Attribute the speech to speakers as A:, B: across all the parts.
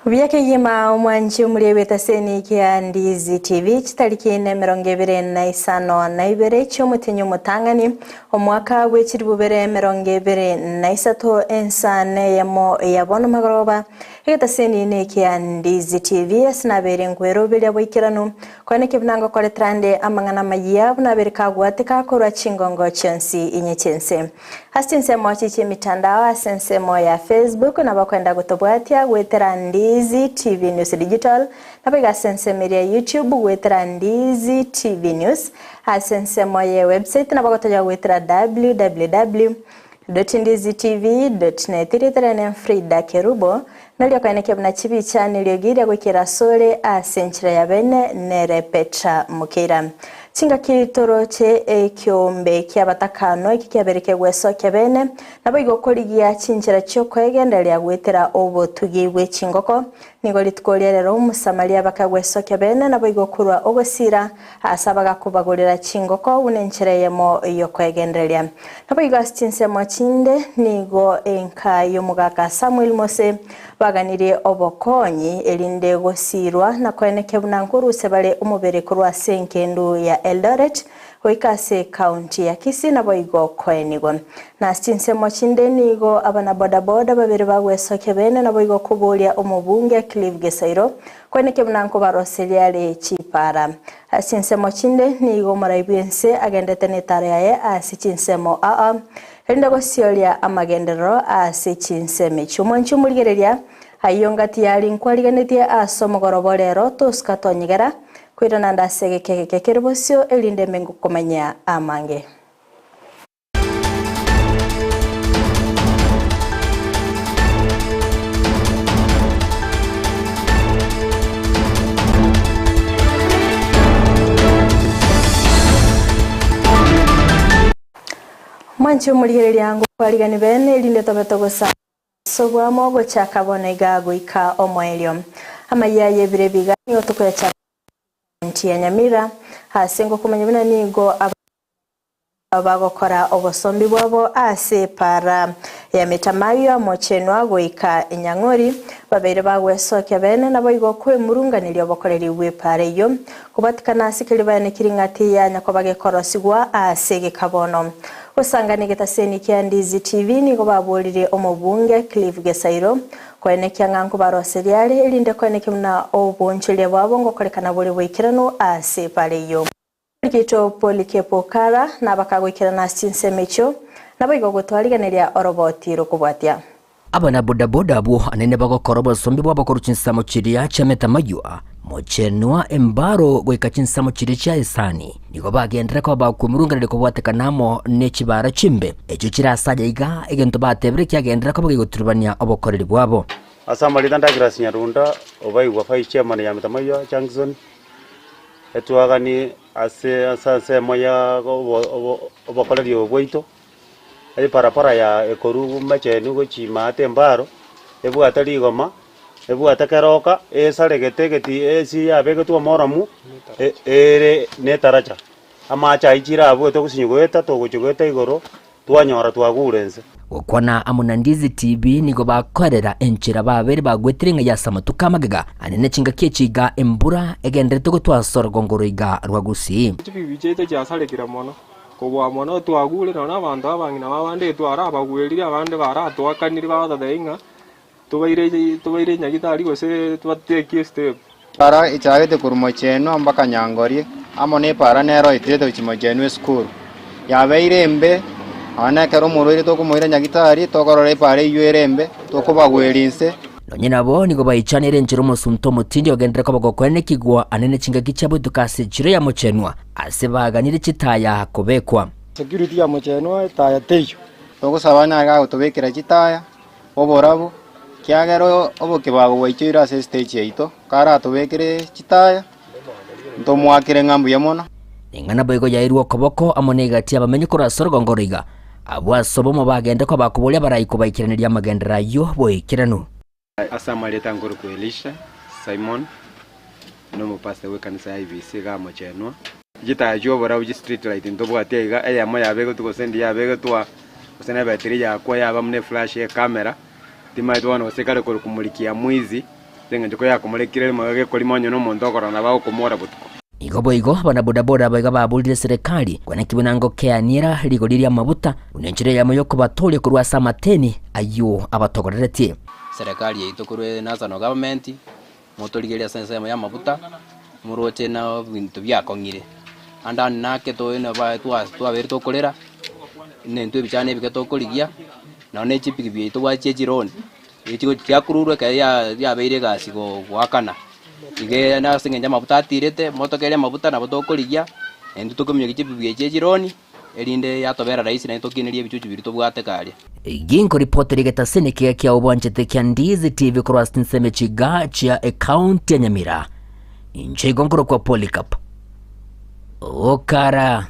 A: Vyake yima umwanchi umuleweta seni kia Ndizi TV chitariki 25 cy'umutenyo mutangani omwaka w'ekiribubere 23 ENSA n'EYEMO yabona magoroba hita seni ne kia Ndizi TV asinabere ngwero bya bwikirano kwaneke binanga kole trande amangana AMAYIA bunabereka gwatika korwa chingongo chensi inyechense hastinse mochi chimitandao asense moya Facebook na bakwenda gutobwatia gwetera Ndizi TV News Digital napiga sense media YouTube gwetera Ndizi TV News asense moya website na bagotoja gwetera www.ndizitv.net iritere FRIDAH KERUBO nalyo kwaneke buna chibi channel yogira gwekera sole asenchira ya bene nere Petra Mokeira Chinga kitoro che ekyombe kyabatakano ikikyabereke gweso kyabene nabo igokorigia chinchira cyo kwegenderia gwetera obotugibwe chingoko nigo litkolera umusamalia bakagweso kyabene nabo igokurwa ogosira asabaga kubagurira chingoko unenchire yemo yo kwegenderia nabo igastinse mochinde nigo enka yomugaka Samuel Mose baganire obokonyi elinde gosirwa na kweneke bunankuru sebale umubere kurwa senkendu ya Eldoret Oikase County ya Kisii na boigo kwenigo na stinse mochinde nigo abana bodaboda babere bagweso kebene na boigo kubolia umubunge Clive Gesairo kweneke bunanko baroseliale chipara stinse mochinde nigo maraibense agendete netare yae asichinsemo enda gosiolia amagendero asichinseme chumonchu mulgereria ayongati yali nkwaliganetie asomogorobolero toskatonyigera kwirana ndasege keke KERUBO elinde mengu komanya amange Mwancho mulireli yangu kwaligani bene elinde tobetogosa sobwa mogo chakabonega guika omwelio AMAYIA yebirebiga yotokoya cha Kisii and Nyamira hasengo kumanya bina nigo abagokora obosombi bwabo ase para ya metamayo mochenwa goika enyangori babere bagwesoke bene nabo igokwe murunganiryo bokoreri wepare yo kubatikana asikeli bane kiringati ya nyakobage korosigwa asege kabono usangane getaseni kia Ndizi TV nigo babolire omubunge Clive Gesairo kweneke nganko baroseriale elinde kweneke mna obonchile bwabo ngokolekana bole bwikirano ase pale yo Kito polikepo kara na bakagwikirana sinsemecho nabo igogotwaliganeria oroboti rokubwatia
B: abana bodaboda abo anene bagokorobo sombi bwabo koruchinsamo chiria chametamayo mochenwa embaro gwekachinsamo chiri cha isani nigo bagendera ko bakumurunganire ko bwatekanamo nekibara chimbe echo kirasaja iga egento batebere kyagendera ko bagigoturubania obokoreri bwabo
C: asamalida ndagrasi nyarunda obaigwa fai chairman ya metamayo Jackson etwagani ase moya obokoreri obwoito ari para ya ekorugu machenu gochimate mbaro ebu atari goma ebu atakeroka esaregete geti esi abege tu moramu ere netaracha amacha ichira abo to kusinyugweta to kuchugweta igoro twanyora twagurenze
B: okwana amuna Ndizi TV nigo bakorera enchira babere bagwetirenga ya samatuka magaga anene chinga kechiga embura egendere to twasora gongoro iga rwa Gusii
D: bichete cyasarekira mono kubwa mono twagure na abantu abangina babande twara abagwelira abande baratwakanira badathenga tubaire nyagitari gose twatekie step
E: para ichagete kurumocheno mpaka nyangorie amone para nero itete uchimocheno school yabeire embe ana kero murire to kumuira nyagitari to korore pare yuerembe to kubagwerinse
B: Nonye nabo nigo baichanire njiro musunto mutindi ogendera ko bagokwene kigwa anene chingaki chabo tukase chiro ya mochenwa ase baganire chitaya kobekwa
F: security ya mochenwa taya teyo
E: togusabana ga gutubikira chitaya oborabo kiagero obokibago waichira ase stage yaito kara tubikire chitaya ntomwakire ngambu ya mono
B: ingana boigo yairwo koboko amone gati abamenye kora sorogongoriga abwa sobomo bagende ko bakubolia barayiko baikiraniria magendera yo boikiranu
G: asamaleta ngoro kuelisha Simon no mupasta we kanisa IVC ga mochenwa gita jo bora uji street light ndobo atega eyamo yabego tukosendi yabego twa usena battery yakwa yaba mune flash ya camera tima itwana osekare ko kumulikia mwizi tenga ndiko yakumulikire magage koli monyo no mondokora na bawo kumora butuko
B: igo bana bodaboda baiga babulire serikali kwana kibinango keanira ligoliria mabuta unenjire ya moyo kubatole kurwa samateni ayo abatogoreretie
H: serikali yetu kurwe national government motoligeria sense ya mabuta muroche na bintu byakongire andani nake to ene ba twa berto kolera nento bichane biketo koligia na ne chipiki to wache jironi ikigo kyakururwe ka ya beire gasigo wakana ige na singenja mabuta atirete motokere mabuta na botokoligia endo tukomye kichipi jironi elinde yatobera rais na itokinirie bichuchu birito bwate kale
B: ginko report rigeta seneke kya obwanchete kya Ndizi TV cross nseme chiga chia account ya Nyamira inche gongoro kwa Polycarp okara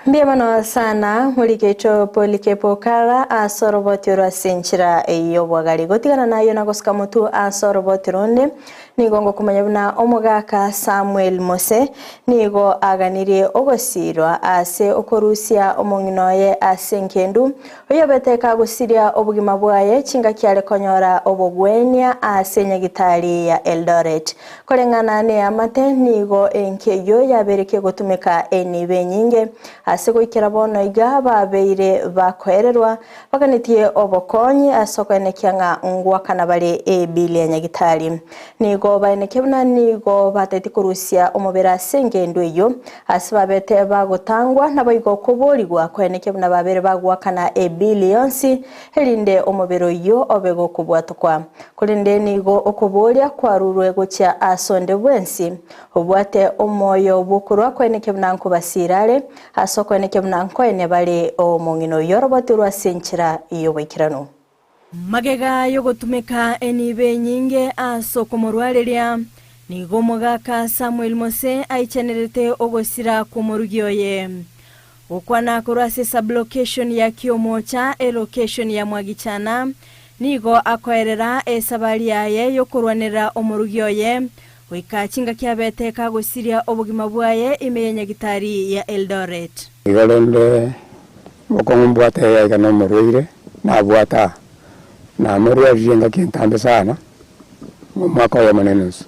A: Mbiemano sana mulikecho Polycarp kara asorobotiro asenchira iyo bwagali gotigana nayo nagosika mutu asorobotironde nigongo kumanyabuna omugaka Samuel Mose nigo aganirie ogosirwa ase okorusia omonginoye asenkendu oyobeteka gusiria obugima bwaye chinga kyale konyora obogwenia ase nyagitari ya Eldoret kolengana ne amate nigo enkeyo yabereke gotumeka enibe nyinge ase goikera bono iga babeire bakoererwa baganitie obokonyi asokene kyanga ngwa kana bale ebile nyagitari nigo bainekebuna nigo bateti kurusia omubera sengendu iyo asibabete bagotangwa nabayigo kuboligwa kwenekebuna babere bagwakana ebilionsi elinde omubero iyo obego kubwatukwa kulinde nigo okubolia kwarurwe gocha asonde bwensi obwate omoyo bukurwa kwenekebuna nkubasirale asokwenekebuna nkoene bale omongino yorobotirwa senchira iyo bwikirano magega yo gotumeka enibe nyinge asoko morwaleria nigo mugaka Samuel Mose aichenerete ogosira kumurugioye ukwana kurase sublocation ya Kiomocha location ya Mwagichana nigo akoerera esabali yaye yo kurwanira omurugioye wikachinga kyabeteka gosiria obugima bwaye imenya gitari ya Eldoret
F: igalende bokombwate ya kana morwire na bwata na murwa jenga kintambe sana mwaka ya manenusu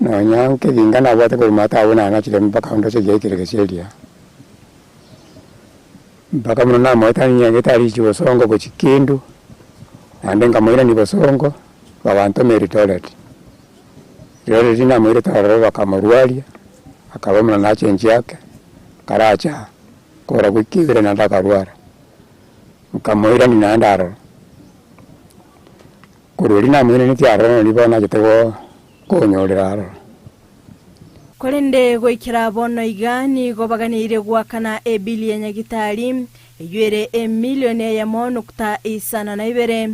F: na nyanke dingana bwate ko mata wona na chile mpaka ndo chege kile keshelia mpaka mna mwata nyage tari chiwo songo ko chikindu andenga mwira ni bosongo babanto meritolet yore jina mwira taro bakamurwalia akabamna na chenji yake karacha kora kukigire na ndakarwara mkamwira ni nandaro kururi na mwene nitiaro libona gitego konyoreraro
A: kolende goikira bono igani gobaganire gwakana ebilia nyagitari eyere emilione ya monukta isana na ibere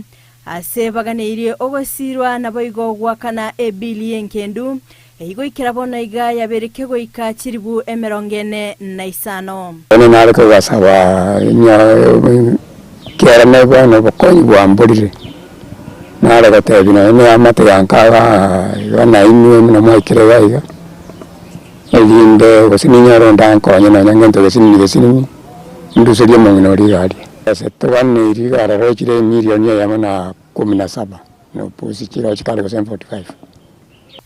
A: ase baganire ogosirwa naboigo gwakana ebilia nkendu eigoikira bono iga yabereke goika chiribu emerongene na isano
F: ene nareko gasaba nya kera nebo no bokonyi bwamburire nara gatebina ne amate yankaga yana inu na mwikire gaiga elinde gosininya ronda nkonye na nyangento gesini nduserie mongino rigari ase twane rigara rochire milioni ya mana 17 no pusi kiro chikale ko 45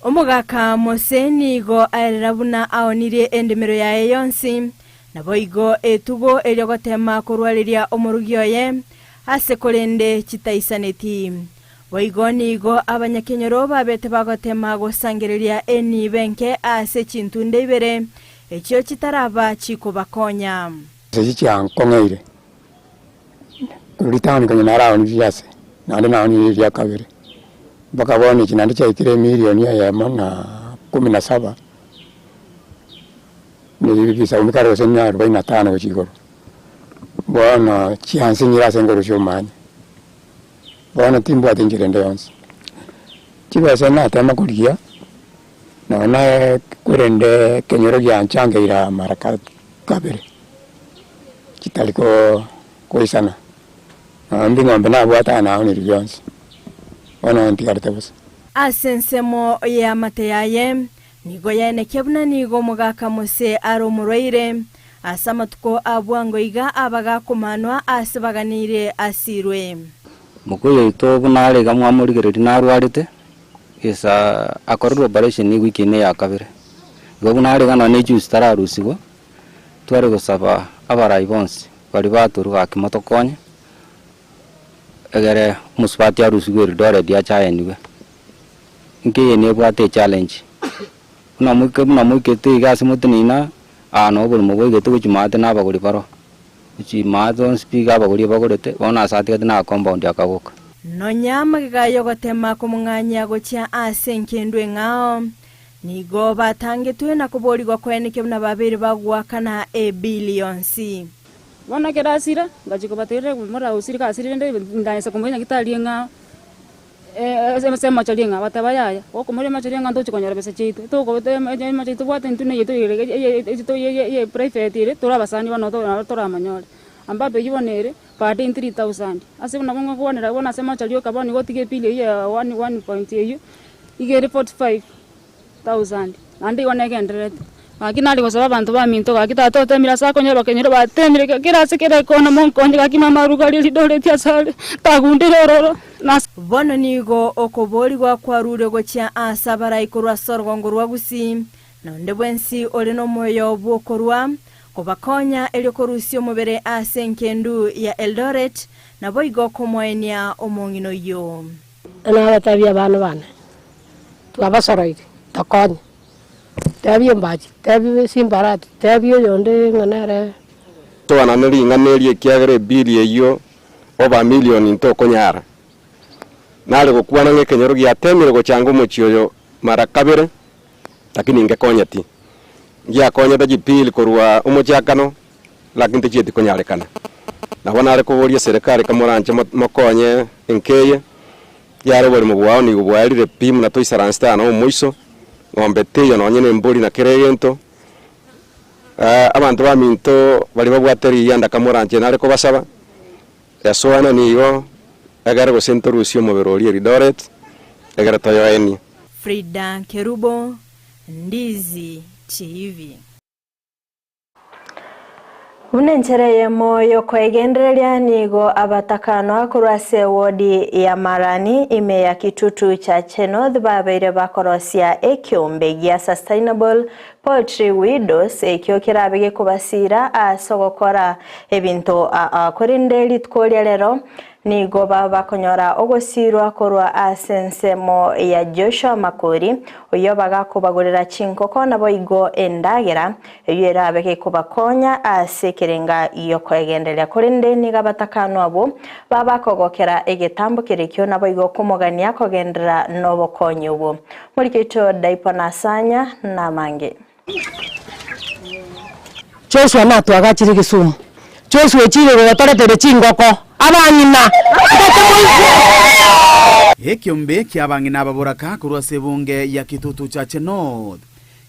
A: omugaka Mose nigo aerabuna aonire endemero yae yonsi naboigo etugo eliogotema kurwaliria omurugioye ase kolende chitaisaneti boigo nigo abanyakenyero babete bagotema gosangereria eni benke ase chintunde ibere ekyo chitaraba chikubakonya
F: sechi ankongeire kulitani kwenye narao ni vyase nandi naoni ya kabiri mpaka bone kinandi chaitire milioni ya EYEMO na 17 ni bisa umikaro senya 45 gochigoro bona chianse nyira sengoro shomani bona timbo atinjire ndonse chiba sana tema kulia na kurende kenyoro ya nchanga ira maraka kabiri kitaliko koisana ambi ngombe na bwata na oni ryonse bona ntikarete bose
A: asensemo ya mateyaye nigo yene kebuna nigo mugaka mose aromurwaire asamatuko abwangoiga abagakumanwa asibaganire asirwe
H: mukuyo ito bunare gamwa muri gereri narwarite isa akorwa operation ni wiki ne yakabire go bunare gana ne juice tararusigo tware gusaba abarai bonse bari baturuga kimotokonye egere musbati arusigo dore dia chaeniwe ngiye ne bwate challenge na muke te gasi mutinina ano buri mugoige tu chimate na baguri paro chimato speak abaguri bagurete bona sati na compound yakaguka
A: no nyama gayo gotema kumunganya gocha asenkendwe ngao nigo batangitwe na kuborirwa kweneke na babiri bagwakana billions
I: bona kerasira ngajiko batere mura usirika asirinde ndaisa kumenya kitali ngao sema chalinga batabayaya okumuri machalinga ndo chikonyara bese chitu to ko machitu bwate ntune ye private ile turabasani bano turamanyore ambabe yibonere pade 3000 ase na bongo kubonera bona sema chalio kaboni gotige pile ya 1.8 igere 45000 andi onege ndrete akinali kwa sababu abantu baminto kakita totemira sako nyero kenyero batemire kirase kire kona monkonje kakimama rugali lidole tia sale tagundiro nas
A: bono nigo okoborirwa kwarure gocha asabara ikorwa sorgongo rwa Gusii nonde bwensi ole no moyo bwokorwa kobakonya eliokorusio mubere asenkendu ya Eldoret na boigo komoenia omongino yo
J: ana batabia bana twabasoroire takonya tabi mbaji tabi simbarati tabi yonde nganare
G: to ananeri nganeri kiagere bili yo oba million into konyara nale gukwana ngekenyero gya temire go changu muchioyo mara kabere lakini ngekonyati gya konyata jipili korwa umuchakano lakini tichiti konyarekana na wanale kuboria serikali kamoranje mokonye enkeye yare bori mugwao ni gubwalire pimu na toisaransta na umuiso ngombe teyo no nyene mbuli na kireyento abantu baminto bali babwateri yanda kamoranje nale ko basaba yasoana niyo agara go sentorusio moberoli Eldoret agara toyoeni
A: FRIDAH KERUBO Ndizi TV EYEMO yo kwegenderelia nigo abatakano akurase wodi ya Marani ime ya kitutu cha Chenoth babeire bakorosia ekyombe gya sustainable poultry widows ekyo kirabege kubasira asogokora ebintu akorindeli tkolya lero nigo bakonyora ogosirwa korwa asensemo ya Joshua Makori oyo bagakubagurira chinkoko nabo igo endagera eyo erabeke kubakonya asekerenga iyo kwegendelia kurinde niga batakano abo babakogokera egetambo kirekyo nabo igo kumugania kogendera nobokonyo bo muri kicho daiponasanya na mange
J: Joshua nato agachiri Kisumu Joshua chire gotoretere chingoko abanyina
K: ekyombe kyabangina ababoraka kurwa sebunge ya kitutu cha Chenoth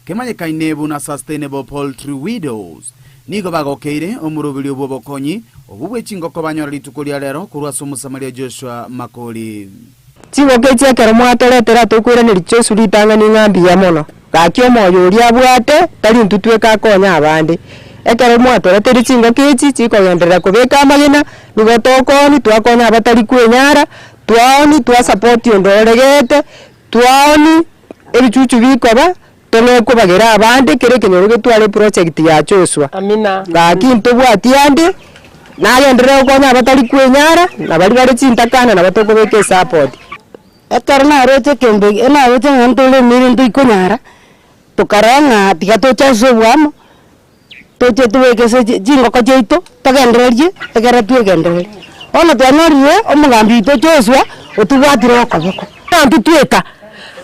K: kemanyekaine buna sustainable poultry widows nigo bagokeire omurubiri obobokonyi obubwe chingoko banyora litukulia lero kurwa Somusamaria Joshua Makori
J: chingoko cyakera mwatoretera tukwira ni Joshua litanga ni ngambi ya mono gakyo moyo uri abwate tari ntutwe kakonya abandi ekero mwatoretera chingoko ichi chikogenderera kubeka amagina nigo tokoni twakonya abatari kwenyara twani twa support ondoregete twani ebichuchu bikoba tone kubagera abandi kire kinyoruge twale project ya Joshua amina gakinto bwatiande nagendere konya abatari kwenyara nabali bari chintakana nabatokobeke support etarna roche kembe ena roche ngantole mirinto ikonyara tukaranga tikatocha sobwamo toche tuwekese jingoko jeito tagendererie egera tuegendererie ona twanoriwe omugambi to Joshua otubwatira okoboko antu tweka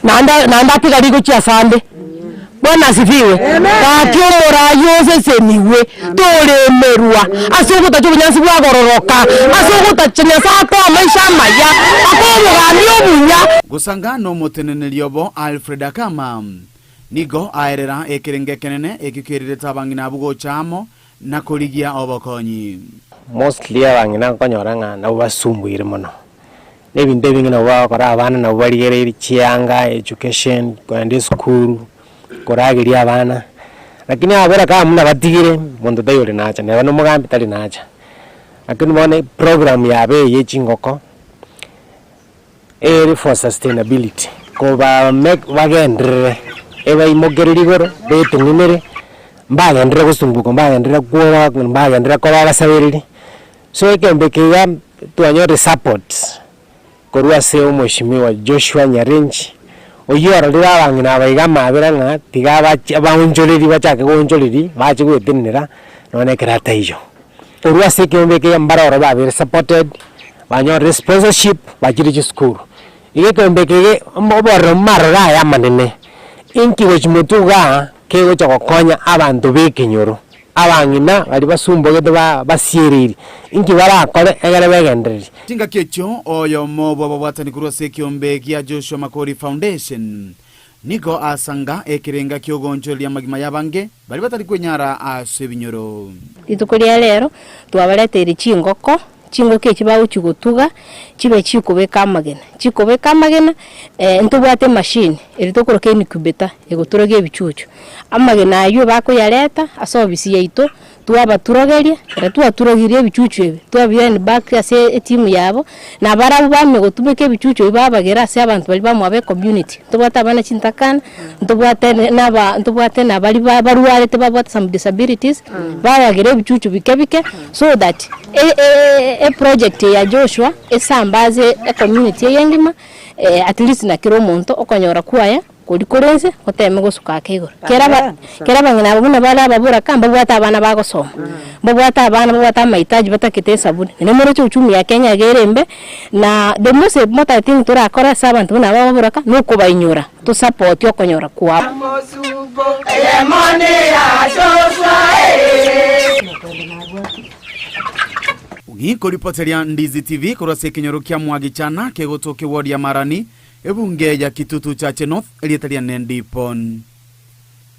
J: nanda tigari gochia sande Bwana asifiwe. Akiomora yose seniwe tolemerwa asuko tachunyasi bwagororoka asuko tachanyasa kwa maisha maya akomugambi obunya
K: gusangano mutenene obo FRIDAH kama nigo aerera ekirenge kenene ekikirire tabangina abugo chamo na koligia obokonyi
L: mostly abangina konyoranga na basumbuire muno nebinde bingina bakora abana na barigere chianga education kwende school koragiria abana lakini abera kama muna batigire mundu tayore nacha ne bano mugambi tali nacha lakini bone program yabe yechingoko for sustainability ko ba make bagendre eba imogereri goro betunimere mbagendera gusumbuko mbagendera kuora mbagendera ko babasabiriri so ekembekega tuanyore support korwa seo mheshimiwa Joshua Nyarenji oyora rira abangina abaigama abiranga tigaba abonjoreri bachake gonjoreri bache gwetenera none krata iyo korwa sekembekega mbaroro babere supported banyor sponsorship bachiri school igekembekege mboboro marora ya manene inki wechimutuga kego chokokonya abantu bekinyoro abangina bali basumbogete basiereri inki barakole egere begendereri
K: tinga kecho oyo mobo bwatani kurwa sekiombe kia Joshua Makori Foundation niko asanga ekirenga kyogonjolia magima yabange bali batali kwenyara asebinyoro
M: itukuria lero twabaletera chingoko chingoke kibawo chigutuga kibe chikubeka amagena ntubwate machine eritokoroke incubator egoturoge bichuchu amagena ayo bako yareta asobisi yaito tuaba turogeria era turogirie bichuchu ebe twabirani back ase timu yabo na barabu bame gotubeke bichuchu babagera ase abantu bali bamwabe community tubwata bana chintakana ntubwate na bali baruare te babwata some disabilities babagere bichuchu bikebike so that a project ya Joshua esambaze a community yengima at least na kiro monto okonyora kwaya kodikorense oteme gosuka kegoro keraba ngina buna bala babura kamba bwata abana bagosoma bwata abana bwata mahitaji batakete sabuni nemero cyo uchumi ya Kenya gerembe na the most important thing turakora sabantu buna babura ka nuko bayinyura to support okonyora kwa
K: Ngiko ripoteria Ndizi TV kurase kinyoro kia mwagichana kegotoke ward ya Marani ebunge ya Kitutu Chache North elietaria nendipon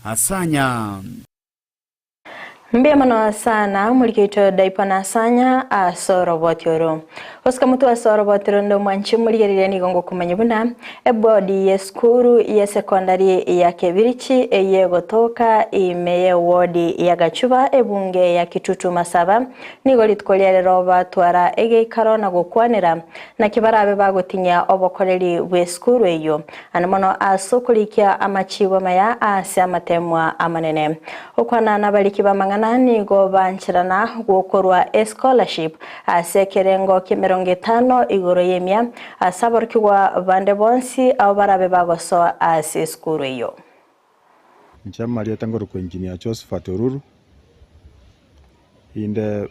K: asanya
A: mbia mano sana mulikito daipana asanya asorobotoro Oscar mutu asorobotoro ndo mwanchi muligerire ni gongo kumanyibuna ebodi ye skuru ye secondary ya Kebirichi eye gotoka imeye wodi ya Gachuba ebunge ya Kitutu Masaba nigo litkolere roba twara ege ikaro na gukwanira na kibarabe bagotinya obokoreri we skuru eyo anamono asokulikia amachiwa maya ase amatemwa amanene okwana nabaliki bamangana nigo banchirana gukorwa scholarship asekerengo kimerongo 5 igoro yemya asaborkwa bande bonsi abo barabe bagoso ase skuru eyo
N: Nchama aliyetangwa kwa engineer Josephat Oruru in the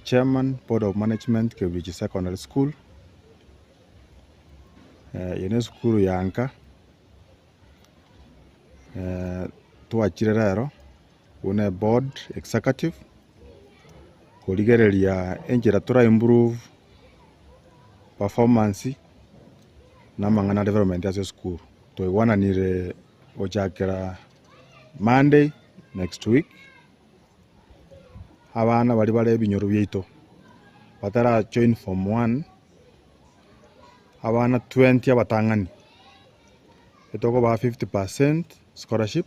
N: chairman board of management Kebirichi Secondary School yene skuru yanka tuachire rero une board executive koligereria enjira tura improve performance na mangana development as a school to iwana nire ojakera Monday next week abana bali bale binyoro byeito batara join form 1 abana 20 abatangani etoko ba 50% scholarship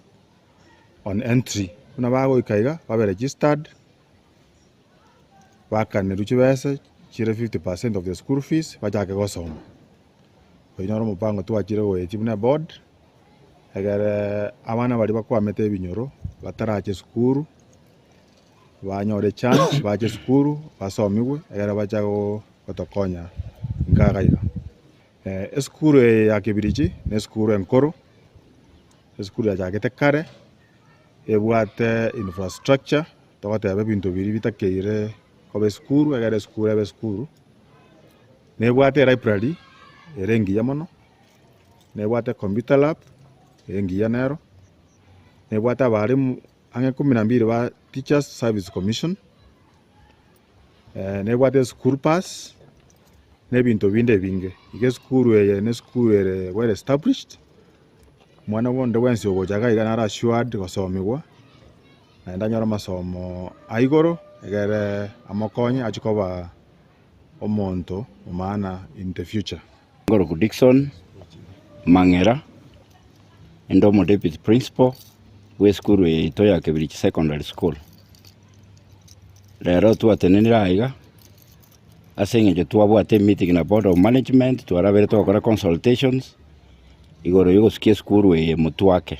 N: on entry kuna bago ikaiga babe registered bakaniruchi bese chire 50% of the school fees bajake gosoma oinoro mupango tuachire goeti buna board agere abana bali bakwamete binyoro batarache skuru banyore chance bache skuru basomiwe agere bachago gotokonya ngagaiga skuru ya Kebirichi ne skuru enkoro skuru ya jagete kare ebwate infrastructure togote abe bintu biri bitakeire kobe skuru agere skuru nebwate library erengi yamono, nebwate computer lab erengi yanero, nebwate abarimu ange 12 ba Teachers Service Commission, nebwate school pass, nebintu binde binge. Ike school ne school well established. Mwana wonde wensi ogojaga igana assured gosomiwa. Naenda nyora masomo aigoro egere amokonye achikoba omonto omana in the future.
O: Ngoro Dickson Mangera endomo deputy principal we school itoya Kebirich Secondary School. Lero tuatenenira aiga asengeje tuabwate meeting na board of management tuarabere twakora consultations igoro yugo sikie school we mutu wake.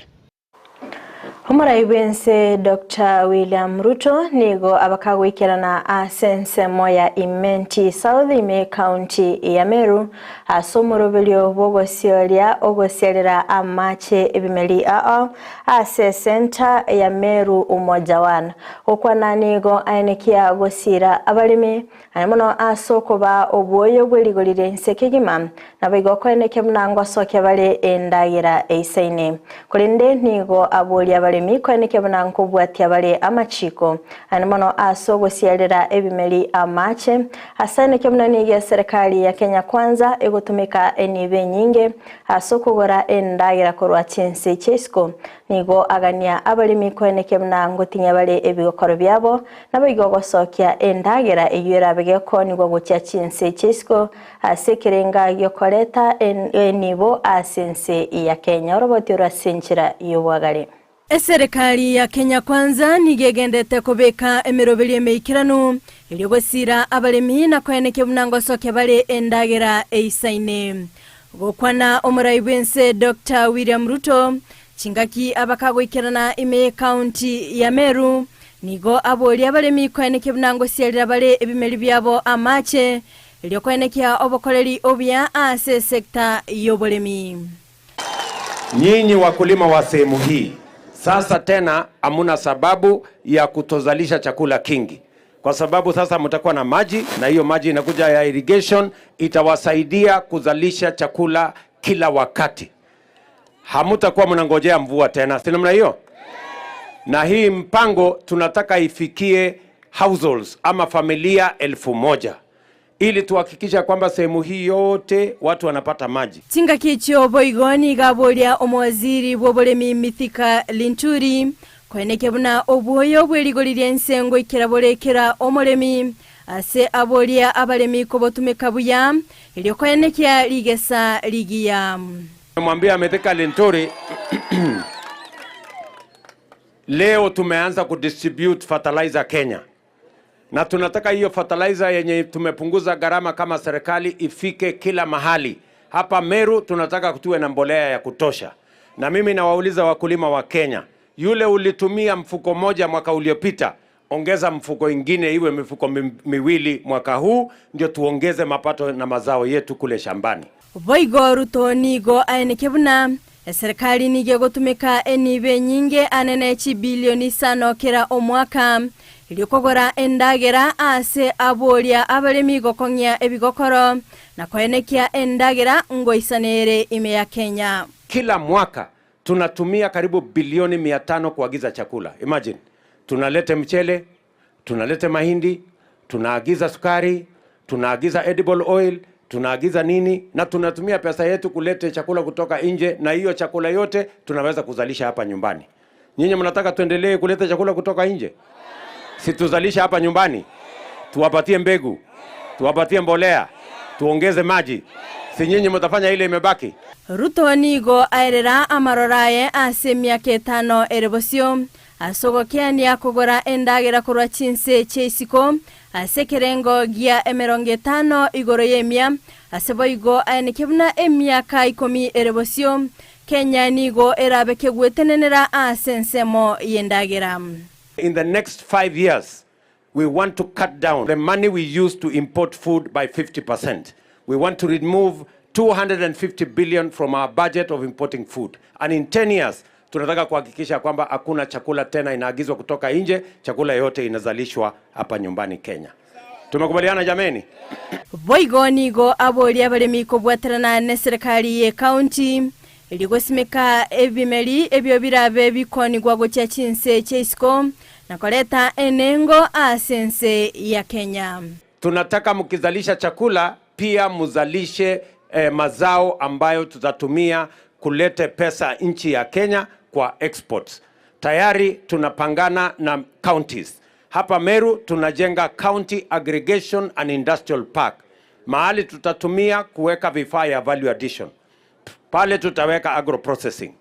A: Omuraibense Dr. William Ruto nigo abakagwikirana asense moya imenti South Ime County ya Meru asomurobelyo bogosyolia ogosyerera amache ebimeli ase center ya Meru umojawana okwana nigo anekia gosira abalimi animono asokoba obwoyo bweligolire nsekegima nabigoko eneke mnangwa soke bale endagira eisaine kulinde nigo aboli abalimi kweneke mnango bwatia bale amachiko animono asogosyerera ebimeli amache asaneke mnaniga serikali ya Kenya Kwanza egotumika enibe nyinge asokogora endagira korwa chense chesko nigo agania abalimi kweneke mnango tinya bale ebigokoro byabo nabigogo sokya endagira eyura begeko nigo gocha chense chesko asekerenga yokoleta enibo asense ya Kenya robotira senchira yobwagale.
P: Serikali ya Kenya Kwanza nigegendete kubeka emirobeli emeikiranu iligosira abalimi na kweneke mnango soke bale endagira eisaine gokwana omuraibense Dr. William Ruto chingaki abakagwikirana Ime County ya Meru nigo aboli abalimi kweneke mnango syalira bale ebimeli byabo amache ilyokwenekia obokoleri obya ase sekta yobolemi.
Q: Nyinyi wakulima wa sehemu hii sasa tena hamuna sababu ya kutozalisha chakula kingi, kwa sababu sasa mtakuwa na maji, na hiyo maji inakuja ya irrigation itawasaidia kuzalisha chakula kila wakati. Hamutakuwa mnangojea mvua tena, si namna hiyo? Na hii mpango tunataka ifikie households ama familia 1000 ili tuhakikisha kwamba sehemu hii yote watu wanapata maji.
P: Tinga kicho boigoni gabolia omwaziri bobolemi Mithika Linturi kweneke buna obuoyo bweligolire ensengo ikirabolekera omolemi ase abolia abalemi kobotumeka buya ili kwenekya ligesa ligia.
Q: Mwambia Mithika Linturi leo tumeanza kudistribute fertilizer Kenya. Na tunataka hiyo fertilizer yenye tumepunguza gharama kama serikali ifike kila mahali. Hapa Meru tunataka tuwe na mbolea ya kutosha. Na mimi nawauliza wakulima wa Kenya, yule ulitumia mfuko moja mwaka uliopita, ongeza mfuko ingine iwe mifuko miwili mwaka huu, ndio tuongeze mapato na mazao yetu kule shambani.
P: Boigo Ruto nigo aenekebuna serikali nige gotumika enibe nyinge anenechi bilioni 5 kera omwaka ilikogora endagera ase abolia abalemi gokongya ebigokoro na kwenekia endagera ngoisanere Ime ya Kenya.
Q: Kila mwaka tunatumia karibu bilioni 500 kuagiza chakula. Imagine, tunalete mchele, tunalete mahindi, tunaagiza sukari, tunaagiza edible oil, tunaagiza nini, na tunatumia pesa yetu kulete chakula kutoka nje, na hiyo chakula yote tunaweza kuzalisha hapa nyumbani. Nyinyi mnataka tuendelee kuleta chakula kutoka nje? Si tuzalisha hapa nyumbani, tuwapatie mbegu, tuwapatie mbolea, tuongeze maji. Si nyinyi mtafanya ile imebaki?
P: Ruto nigo aerera amaroraye ase myaka 5 erebosio asogokenia kugora endagera kurwa chinse cheisiko ase kerengo gia 50 igoro yemia aseboigo aenekebuna emyaka 10 erebosio Kenya nigo erabeke gwetenenera asensemo yendagera.
Q: In the next 5 years, we want to cut down the money we use to import food by 50%. We want to remove 250 billion from our budget of importing food. And in 10 years, tunataka kuhakikisha kwamba hakuna chakula tena inaagizwa kutoka nje, chakula yote inazalishwa hapa nyumbani Kenya. Tumekubaliana jameni?
P: Boigonigo aboli abalemi kobwaterana ne serikali ye county ilikosimika ebimeli ebyo birabe bikoni gwa gocha chinse cheisco na koleta enengo asense ya Kenya.
Q: Tunataka mkizalisha chakula pia muzalishe mazao ambayo tutatumia kulete pesa nchi ya Kenya kwa exports. Tayari tunapangana na counties. Hapa Meru tunajenga County Aggregation and Industrial Park. Mahali tutatumia kuweka vifaa ya value addition. Pale tutaweka agro processing.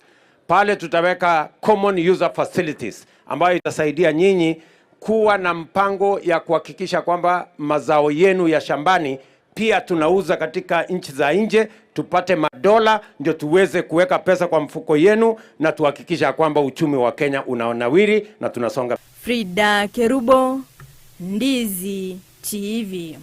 Q: Pale tutaweka common user facilities ambayo itasaidia nyinyi kuwa na mpango ya kuhakikisha kwamba mazao yenu ya shambani pia tunauza katika nchi za nje, tupate madola ndio tuweze kuweka pesa kwa mfuko yenu na tuhakikisha kwamba uchumi wa Kenya unaonawiri na tunasonga.
P: FRIDAH KERUBO, Ndizi TV.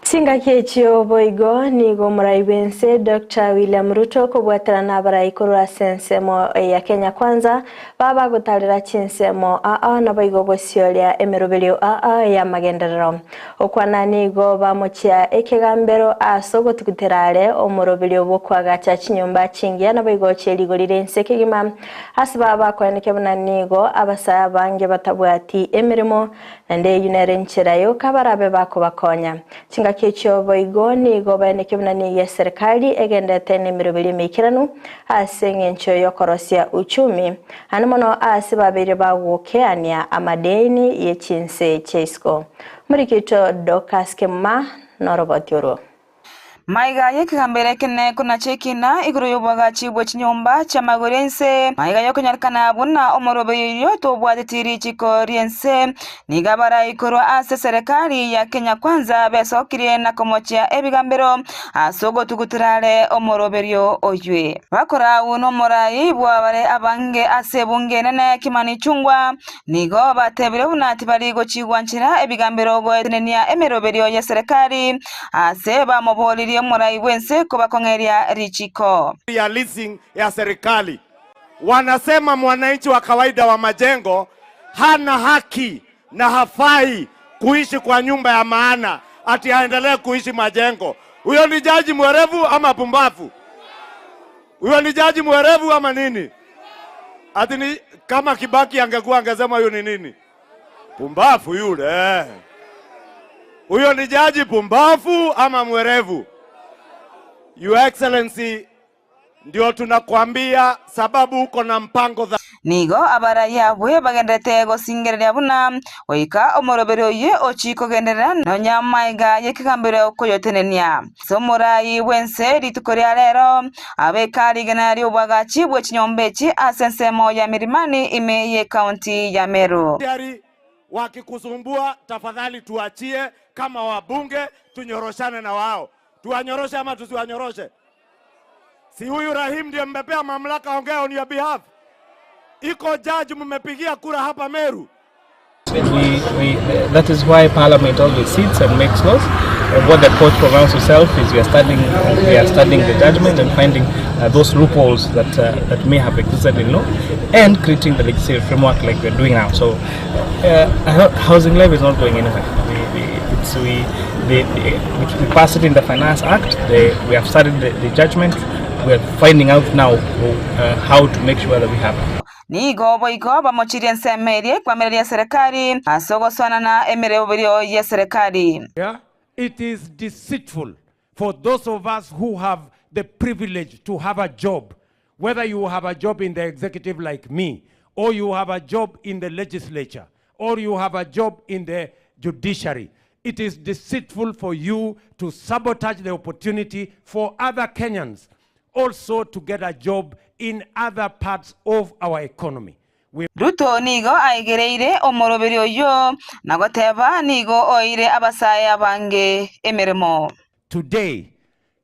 A: Singa kechio boigo nigo muraibense Dr. William Ruto kubwaterana abarayikuru asensemo ya Kenya kwanza baba gutarira chinsemo na boigo gosyoria emerobelio ya magenderero okwana nigo bamuchia ekegambero asogo tukuterare omurobelio bokwaga cha chinyumba chingia na boigo cheligorire nsekegima asibaba kwaneke buna nigo abasaya bange batabwati emirimo nande yunere nchirayo kabarabe bako bakonya chinga kecho boigoni gobane kibunani ya serikali egendete nemirobili mikiranu asengencho yokorosia uchumi anomono asibabiri bawokeania amadeni yechinse chesko murikito dokaskema norobotioro
R: Maiga yekigambere kene kuna chekina iguru yobaga chibwe chinyomba cha magorense maiga yokonyarkana buna omorobe yo to bwadetiri chiko riense nigabara ikuru ase serikali ya Kenya kwanza besokire na komochia ebigambero asogo tugutirale omoroberio oywe bakora uno morai bwabare abange ase bungenene kimani chungwa nigo batebire bunati bari go chigwanchira ebigambero go enenia emeroberio ya serikali ase bamoboli morai wense kubakongeria richiko
S: ya leasing ya serikali. Wanasema mwananchi wa kawaida wa majengo hana haki na hafai kuishi kwa nyumba ya maana ati aendelee kuishi majengo. Huyo ni jaji mwerevu ama pumbafu? Huyo ni jaji mwerevu ama nini? Ati ni kama Kibaki angekuwa angesema huyo ni nini? Pumbafu yule. Huyo ni jaji pumbafu ama mwerevu? Your Excellency, ndio tunakwambia sababu uko na mpango
R: nigo abaraya bwe bagendete go singerera buna oika omorobero ye ochiko gendera no nyamaiga yekigambere koyotenenia somorai wense ritukoria rero abekari genari obwagachi bwe chinyombechi asensemo ya mirimani ime ye county ya Meru.
S: Wakikusumbua tafadhali tuachie kama wabunge tunyoroshane na wao. Tuwanyoroshe ama tusiwanyoroshe? Si huyu Rahim ndiye mmepea mamlaka ongea on your behalf? Iko judge mmepigia kura hapa Meru.
T: That is why Parliament always sits and makes laws. What the court pronounces itself is we are studying the judgment and finding those loopholes that may have existed in law and creating the legislative framework like we're doing now. So housing levy is not going anywhere. We passed it in the Finance Act. We have studied the judgment. We are finding out now how to make sure that we have it.
R: Nigo boigo bamochiria nsemerie kwa meria serikali asogoswana na emereoberio ya serikali.
Q: Yeah, it is deceitful for those of us who have the privilege to have a job, whether you have a job in the executive like me, or you have a job in the legislature, or you have a job in the judiciary. It is deceitful for you to sabotage the opportunity for other Kenyans also to get a job in other parts of our economy.
R: Ruto nigo aigereire omoroberio yo nagoteba nigo oire abasaya bange emeremo.
Q: Today,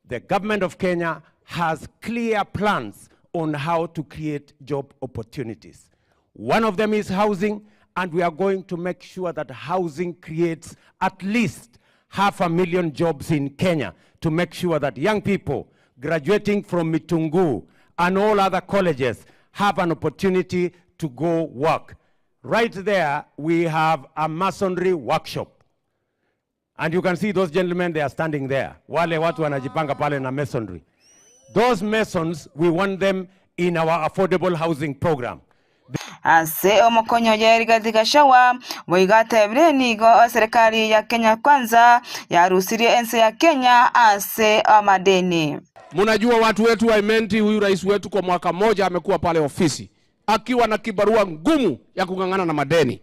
Q: the government of Kenya has clear plans on how to create job opportunities. One of them is housing, and we are going to make sure that housing creates at least 500,000 jobs in Kenya to make sure that young people graduating from Mitungu and all other colleges have an opportunity to go work. Right there, we have a masonry workshop And you can see those gentlemen, they are standing there. Wale watu wanajipanga pale na masonry. Those masons, we want them in our affordable housing program.
R: Ase omokonyo jeri katika shawa moigate brenigo serikali ya Kenya Kwanza ya rusiria ENSA ya Kenya ase amadeni.
U: Munajua watu wetu wa imenti, huyu rais wetu kwa mwaka moja amekuwa pale ofisi akiwa na kibarua ngumu ya kungangana na madeni.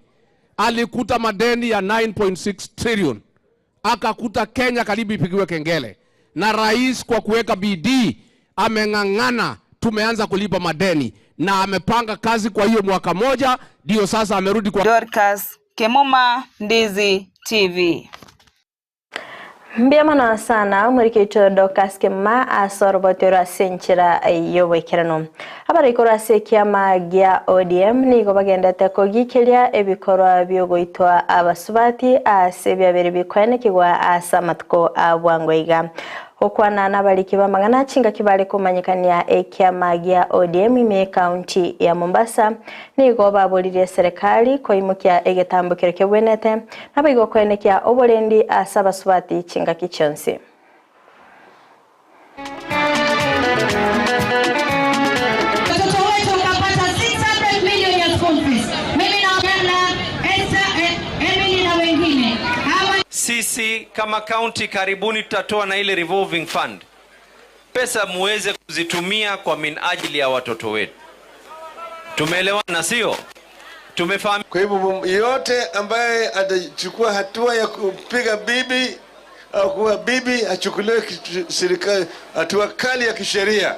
U: Alikuta madeni ya 9.6 trillion. Akakuta Kenya karibu ipigiwe kengele. Na rais kwa kuweka bidii amengangana, tumeanza kulipa madeni na amepanga kazi kwa hiyo mwaka moja, ndio sasa amerudi kwa
R: Dorcas Kemoma, Ndizi TV.
A: Mbiamana sana murikito Dorcas Kemoma asorobotera senchira yowekerano. Abarikora sekiama gya ODM nigo bagendete kogikelia ebikorwa byogoitwa abasubati asebya bere bikwenekirwa asamatko abwangoiga. Okwana nabaliki bamagana chinga kibale kumanyikania ekiama gya ODM ime county ya Mombasa nigo babolire serikali koimukia egetambukiro kebwenete nabigo kwenekya obolendi asabasubati chinga kichonsi.
V: Sisi kama county karibuni tutatoa na ile revolving fund. Pesa muweze kuzitumia kwa minajili ya watoto wetu. Tumeelewana sio? Tumefahamu.
W: Kwa hivyo yote ambaye atachukua hatua ya kupiga bibi au kuwa bibi achukuliwe serikali hatua kali ya kisheria.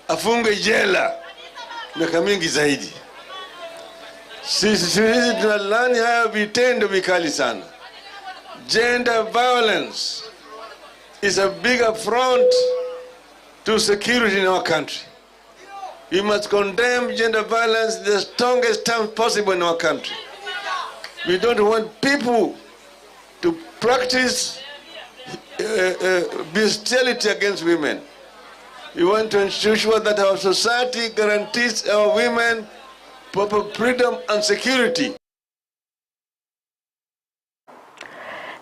W: Afungwe jela miaka mingi zaidi. Sisi tunalani haya vitendo vikali sana. Gender violence is a big affront to security in our country. We must condemn gender violence in the strongest terms possible in our country. We don't want people to practice bestiality against women. We want to ensure that our society guarantees our women proper freedom and security.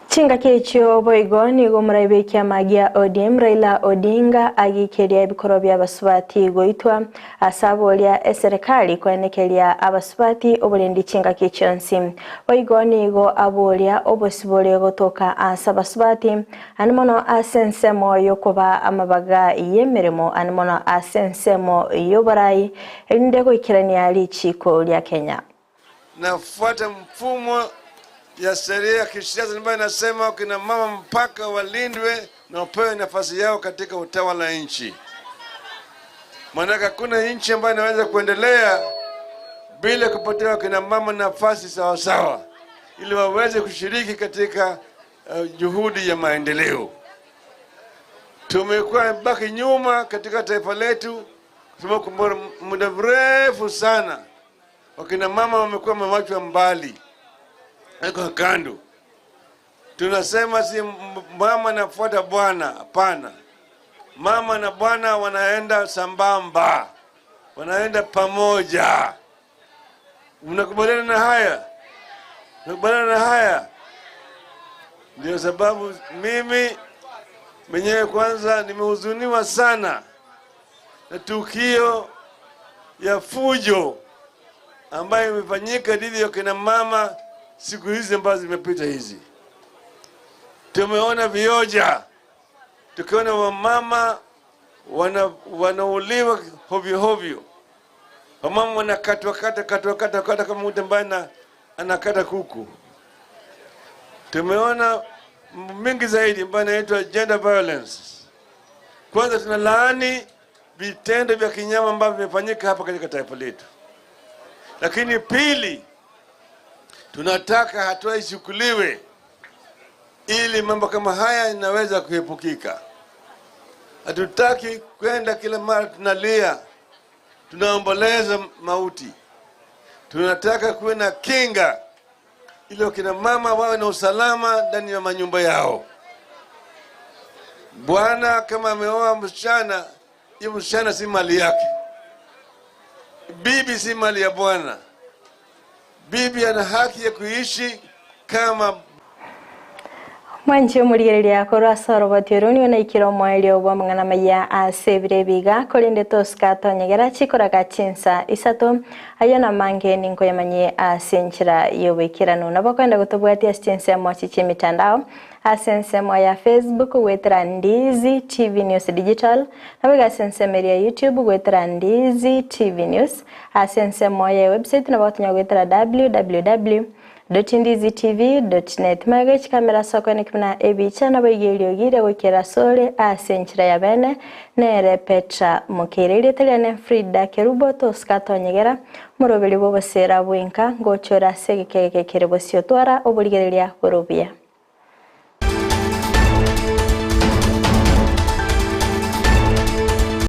A: Chinga kecho boigoni gomraibe kya magia ODM Raila Odinga agikeria ebikoro bya basubati goitwa asabolia serikali kwenekelia abasubati obulendi chinga kechonsi boigoni go abolia obosibole gotoka asabasubati animono asensemo yokoba amabaga yemeremo animono asensemo yobarai elindego ikirania lichiko lya Kenya.
W: Nafuata mfumo ya sheria ya kisiasa ambayo inasema kina mama mpaka walindwe na wapewe nafasi yao katika utawala wa nchi. Maana hakuna nchi ambayo inaweza kuendelea bila kupatia kina mama nafasi sawa sawa ili waweze kushiriki katika juhudi ya maendeleo. Tumekuwa baki nyuma katika taifa letu kwa muda mrefu sana. Wakina mama wamekuwa wamewachwa mbali. Eko kando. Tunasema si mama nafuata bwana, hapana. Mama na bwana wanaenda sambamba. Wanaenda pamoja. Mnakubaliana na haya? Mnakubaliana na haya? Ndio sababu mimi mwenyewe kwanza nimehuzuniwa sana na tukio ya fujo ambayo imefanyika dhidi ya kina mama siku hizi ambazo zimepita hizi. Tumeona vioja, tukiona wamama wanauliwa hovyo hovyo. Wamama wanakatwa kata kama mtu ambaye anakata kuku. Tumeona mingi zaidi ambayo inaitwa gender violence. Kwanza tunalaani vitendo vya kinyama ambavyo vimefanyika hapa katika taifa letu. Lakini pili, tunataka hatua ichukuliwe ili mambo kama haya inaweza kuepukika. Hatutaki kwenda kila mara tunalia, tunaomboleza mauti. Tunataka kuwe na kinga ili kina mama wawe na usalama ndani ya manyumba yao. Bwana kama ameoa msichana, hiyo msichana si mali yake. Bibi si mali ya bwana. Bibi ana haki ya kuishi kama
A: Mwanji omurigereria korwa soroboti runi ona ikiro mwaili obwa mangana maya asebire biga kolinde toska tonyegera chikoraga chinsa isato ayona mange ninko yamanye asenchira yobekirano nabakwenda gutobwatia chinsa mwachi chimitandao asensemo ya Facebook gwetera Ndizi TV News Digital nabiga asensemo ya YouTube gwetera Ndizi TV News asensemo ya website nabatunya gwetera www.ndizitv.net magech kamera soko nikuna ebicha nabayigelio gire wekera sole asenchira ya bene nere Petra Mokeira ireteliane FRIDAH KERUBO toskato nyegera murobeli bobosera bwenka ngochora segekeke KERUBO siotwara oboligerelia korobia